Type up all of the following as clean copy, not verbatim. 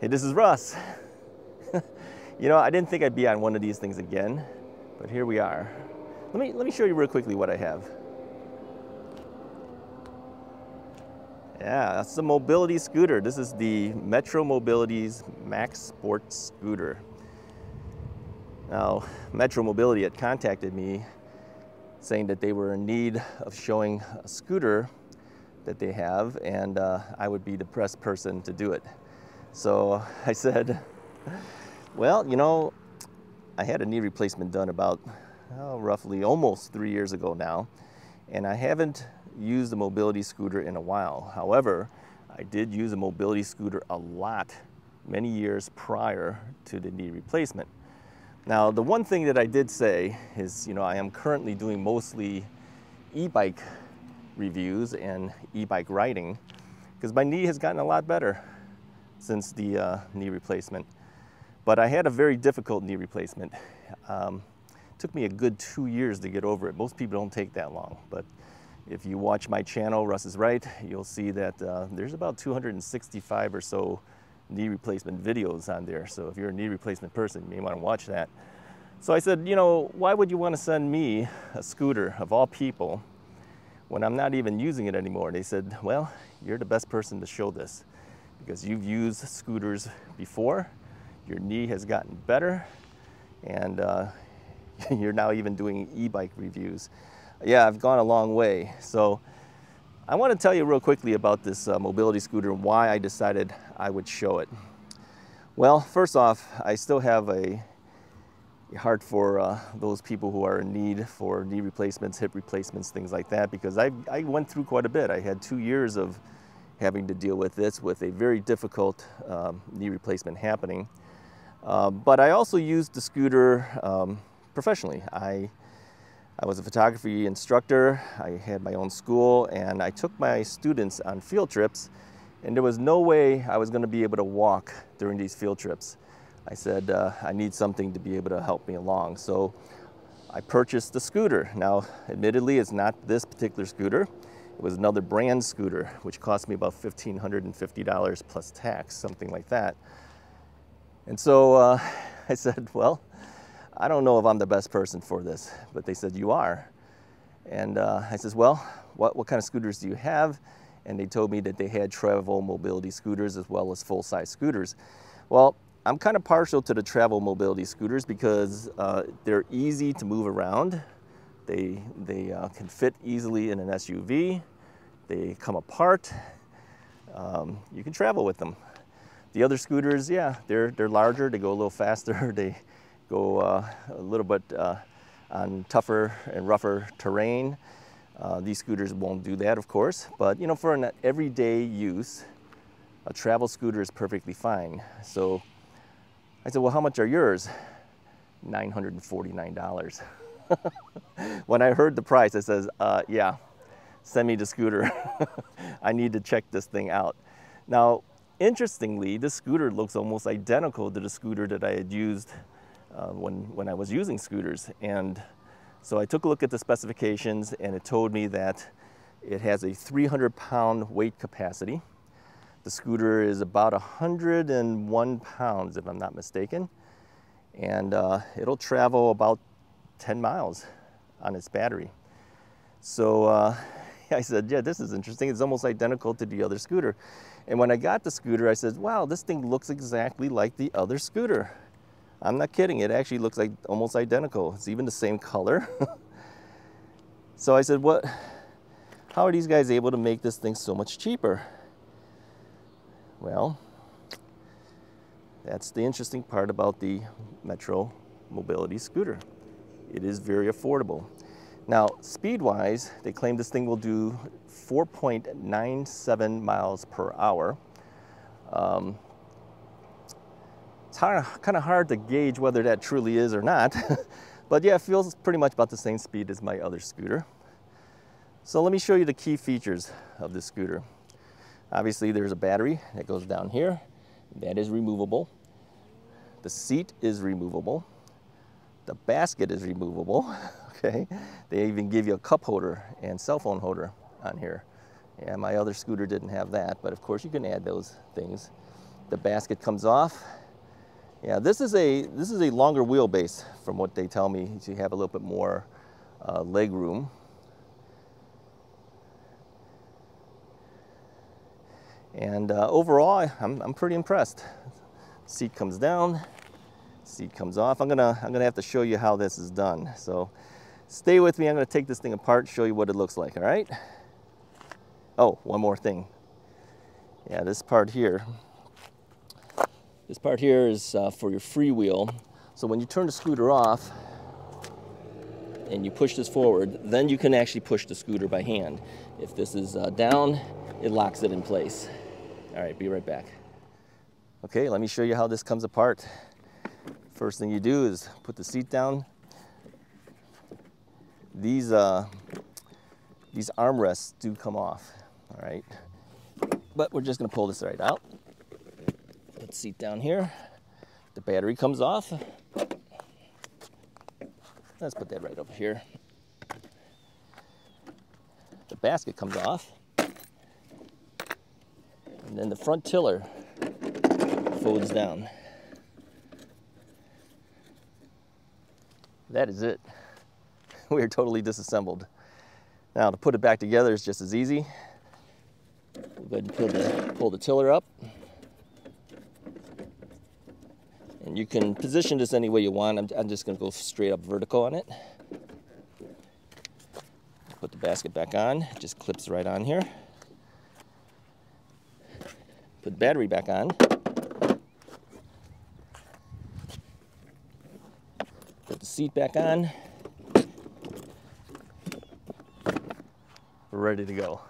Hey, this is Russ. You know, I didn't think I'd be on one of these things again, but here we are. Let me show you real quickly what I have. Yeah, that's the mobility scooter. This is the Metro Mobility's Max Sport scooter. Now, Metro Mobility had contacted me saying that they were in need of showing a scooter that they have, and I would be the best person to do it. So I said, well, you know, I had a knee replacement done about roughly almost 3 years ago now, and I haven't used a mobility scooter in a while. However, I did use a mobility scooter a lot, many years prior to the knee replacement. Now, the one thing that I did say is, you know, I am currently doing mostly e-bike reviews and e-bike riding because my knee has gotten a lot better since the knee replacement. But I had a very difficult knee replacement. Took me a good 2 years to get over it. Most people don't take that long, but if you watch my channel, Russ is Right, you'll see that there's about 265 or so knee replacement videos on there. So if you're a knee replacement person, you may want to watch that. So I said, you know, why would you want to send me a scooter of all people when I'm not even using it anymore? They said, well, you're the best person to show this because you've used scooters before, your knee has gotten better, and you're now even doing e-bike reviews. Yeah, I've gone a long way. So I want to tell you real quickly about this mobility scooter and why I decided I would show it. Well, first off, I still have a heart for those people who are in need for knee replacements, hip replacements, things like that, because I went through quite a bit. I had 2 years of having to deal with this, with a very difficult knee replacement happening. But I also used the scooter professionally. I was a photography instructor. I had my own school, and I took my students on field trips, and there was no way I was going to be able to walk during these field trips. I said, I need something to be able to help me along. So I purchased the scooter. Now, admittedly, it's not this particular scooter. It was another brand scooter, which cost me about $1,550 plus tax, something like that. And so I said, well, I don't know if I'm the best person for this, but they said, you are. And I says, well, what kind of scooters do you have? And they told me that they had travel mobility scooters as well as full-size scooters. Well, I'm kind of partial to the travel mobility scooters because they're easy to move around. They can fit easily in an SUV. They come apart. You can travel with them. The other scooters, yeah, they're larger. They go a little faster. They go a little bit on tougher and rougher terrain. These scooters won't do that, of course. But, you know, for an everyday use, a travel scooter is perfectly fine. So I said, well, how much are yours? $949. When I heard the price, I says, yeah, send me the scooter. I need to check this thing out. Now, interestingly, this scooter looks almost identical to the scooter that I had used when I was using scooters. And so I took a look at the specifications, and it told me that it has a 300-pound weight capacity. The scooter is about 101 pounds, if I'm not mistaken. And it'll travel about 10 miles on its battery. So I said, yeah, this is interesting. It's almost identical to the other scooter. And when I got the scooter, I said, wow, this thing looks exactly like the other scooter. I'm not kidding. It actually looks like almost identical. It's even the same color. So I said, how are these guys able to make this thing so much cheaper? Well, that's the interesting part about the Metro Mobility scooter. It is very affordable. Now, speed-wise, they claim this thing will do 4.97 miles per hour. It's kind of hard to gauge whether that truly is or not, but yeah, it feels pretty much about the same speed as my other scooter. So let me show you the key features of this scooter. Obviously, there's a battery that goes down here. That is removable. The seat is removable. The basket is removable, okay? They even give you a cup holder and cell phone holder on here. Yeah, my other scooter didn't have that, but of course you can add those things. The basket comes off. Yeah, this is a longer wheelbase from what they tell me, so you have a little bit more leg room. And overall, I'm pretty impressed. Seat comes down, seat comes off. I'm gonna have to show you how this is done. So stay with me. I'm gonna take this thing apart, show you what it looks like. All right. Oh, one more thing. Yeah, this part here. This part here is for your freewheel. So when you turn the scooter off and you push this forward, then you can actually push the scooter by hand. If this is down, it locks it in place. All right, be right back. Okay, let me show you how this comes apart. First thing you do is put the seat down. These armrests do come off, all right? But we're just gonna pull this right out. Put the seat down here. The battery comes off. Let's put that right over here. The basket comes off. And then the front tiller folds down. That is it. We are totally disassembled. Now to put it back together is just as easy. We'll go ahead and pull the tiller up. And you can position this any way you want. I'm just going to go straight up vertical on it. Put the basket back on. It just clips right on here. Put the battery back on. Put the seat back on. We're ready to go.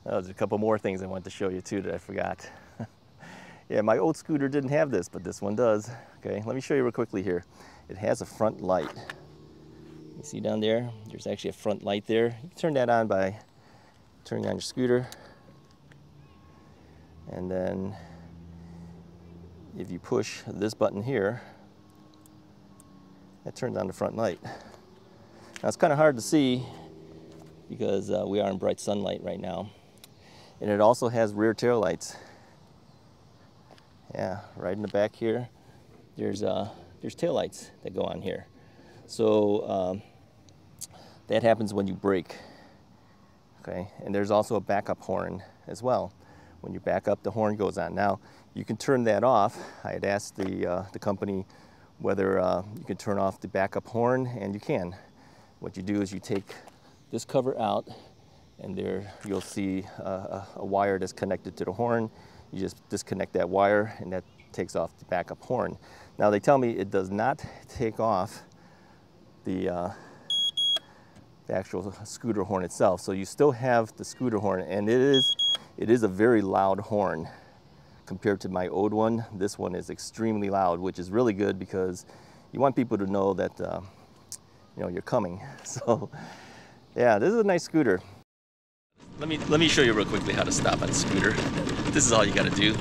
There's a couple more things I wanted to show you too that I forgot. Yeah, my old scooter didn't have this, but this one does. Okay, let me show you real quickly here. It has a front light. You see down there? There's actually a front light there. You can turn that on by turning on your scooter. And then if you push this button here, that turns on the front light. Now it's kind of hard to see because we are in bright sunlight right now. And it also has rear tail lights. Yeah, right in the back here, there's tail lights that go on here. So that happens when you brake. Okay, and there's also a backup horn as well. When you back up, the horn goes on. Now, you can turn that off. I had asked the company whether you can turn off the backup horn, and you can. What you do is you take this cover out, and there you'll see a wire that's connected to the horn. You just disconnect that wire, and that takes off the backup horn. Now, they tell me it does not take off the actual scooter horn itself. So you still have the scooter horn, and it is a very loud horn. Compared to my old one, this one is extremely loud, which is really good because you want people to know that you know, you're coming. So yeah, this is a nice scooter. Let me show you real quickly how to stop on a scooter. This is all you got to do.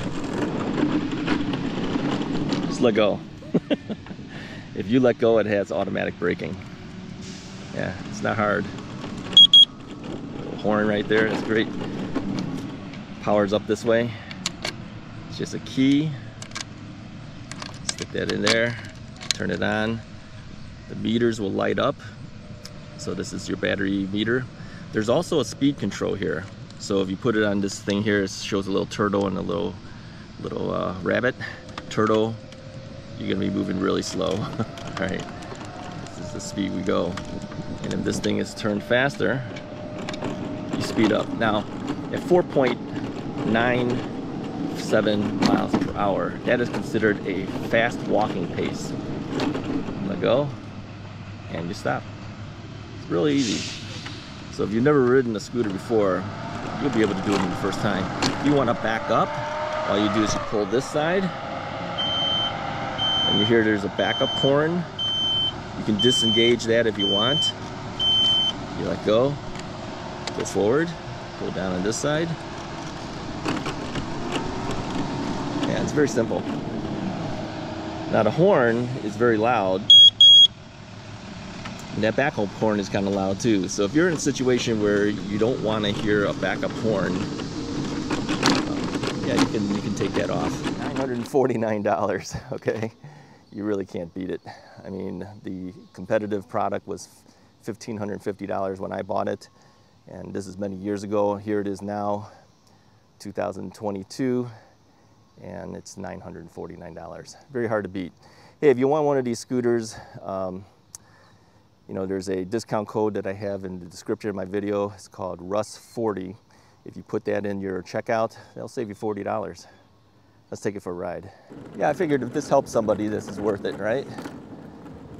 Just let go. If you let go, it has automatic braking. Yeah, it's not hard. Little horn right there, that's great. Powers up this way. It's just a key. Stick that in there, turn it on. The meters will light up. So this is your battery meter. There's also a speed control here. So if you put it on this thing here, it shows a little turtle and a little rabbit. Turtle, you're gonna be moving really slow. All right, this is the speed we go. And if this thing is turned faster, you speed up. Now, at 4.97 miles per hour, that is considered a fast walking pace. Let go, and you stop. It's really easy. So if you've never ridden a scooter before, you'll be able to do it in the first time. If you want to back up, all you do is you pull this side, and you hear there's a backup horn. You can disengage that if you want. You let go forward, pull down on this side. Yeah, it's very simple. Now the horn is very loud. And that backup horn is kind of loud too. So if you're in a situation where you don't want to hear a backup horn, Yeah, you can take that off. $949, okay? You really can't beat it. I mean, the competitive product was $1,550 when I bought it, and this is many years ago. Here it is now, 2022, and it's $949. Very hard to beat. Hey, if you want one of these scooters, you know, there's a discount code that I have in the description of my video. It's called Russ40. If you put that in your checkout, they'll save you $40. Let's take it for a ride. Yeah, I figured if this helps somebody, this is worth it, right?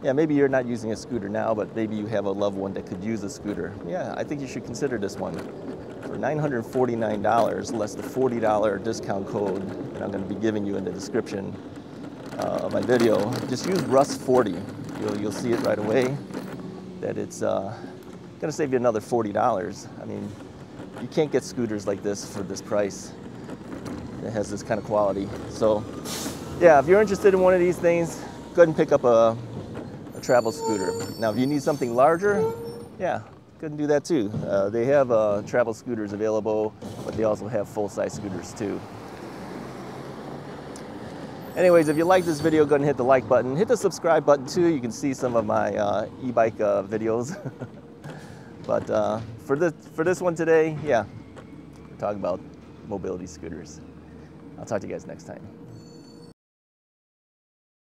Yeah, maybe you're not using a scooter now, but maybe you have a loved one that could use a scooter. Yeah, I think you should consider this one. For $949, less the $40 discount code that I'm going to be giving you in the description of my video, just use Russ40. You'll see it right away that it's going to save you another $40. I mean, you can't get scooters like this for this price. It has this kind of quality. So yeah, if you're interested in one of these things, go ahead and pick up a travel scooter. Now, if you need something larger, yeah, go ahead and do that too. They have travel scooters available, but they also have full-size scooters too. Anyways, if you like this video, go ahead and hit the like button. Hit the subscribe button too. You can see some of my e-bike videos. But for this one today, yeah, we're talking about mobility scooters. I'll talk to you guys next time.